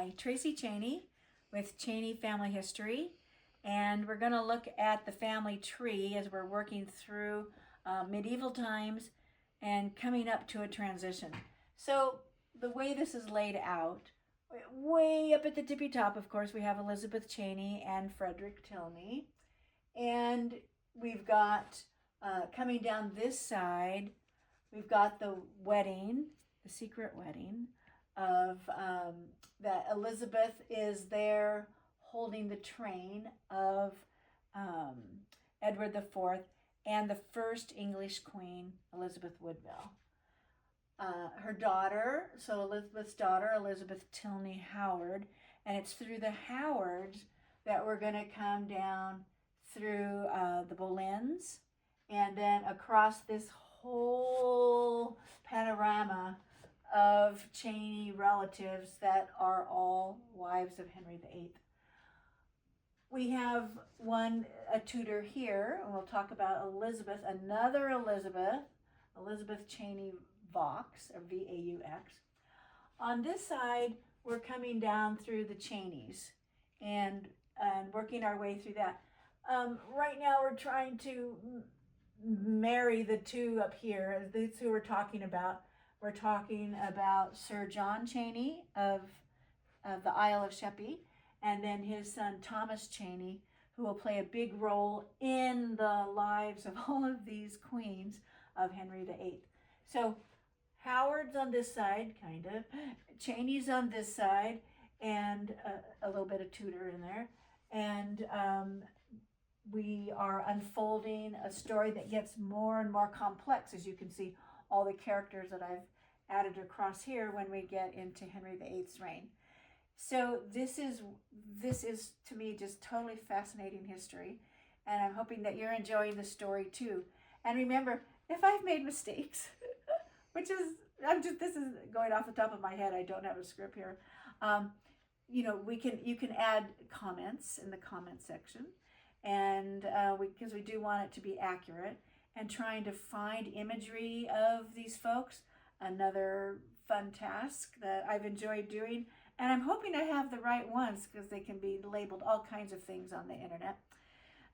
Hi, Tracy Cheney with Cheney Family History, and we're going to look at the family tree as we're working through medieval times and coming up to a transition. So the way this is laid out, way up at the tippy top, of course, we have Elizabeth Cheney and Frederick Tilney, and we've got coming down this side, we've got the wedding, the secret wedding of that Elizabeth is there holding the train of Edward IV and the first English queen, Elizabeth Woodville. Her daughter, so Elizabeth's daughter, Elizabeth Tilney Howard, and it's through the Howards that we're going to come down through the Boleyns and then across this whole panorama of Cheney relatives that are all wives of Henry VIII. We have a Tudor here, and we'll talk about Elizabeth, another Elizabeth Cheney Vaux, or V-A-U-X. On this side, we're coming down through the Cheneys and working our way through that. Right now, we're trying to marry the two up here. That's who we're talking about. We're talking about Sir John Cheney of the Isle of Sheppey, and then his son Thomas Cheney, who will play a big role in the lives of all of these queens of Henry VIII. So Howard's on this side, kind of. Cheney's on this side, and a little bit of Tudor in there. And we are unfolding a story that gets more and more complex, as you can see all the characters that I've added across here when we get into Henry VIII's reign. So this is to me just totally fascinating history, and I'm hoping that you're enjoying the story too. And remember, if I've made mistakes, which is this is going off the top of my head, I don't have a script here. You can add comments in the comment section, and because we do want it to be accurate, and trying to find imagery of these folks, another fun task that I've enjoyed doing, and I'm hoping I have the right ones because they can be labeled all kinds of things on the internet.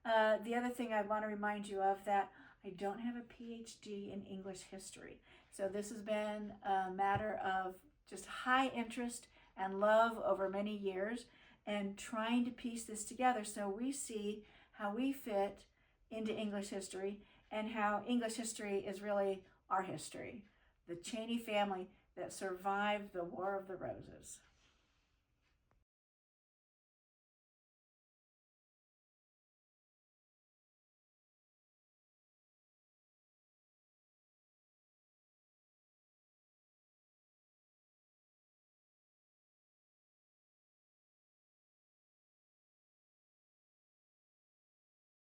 The other thing I want to remind you of that I don't have a PhD in English history. So this has been a matter of just high interest and love over many years, and trying to piece this together so we see how we fit into English history and how English history is really our history, the Cheney family that survived the War of the Roses.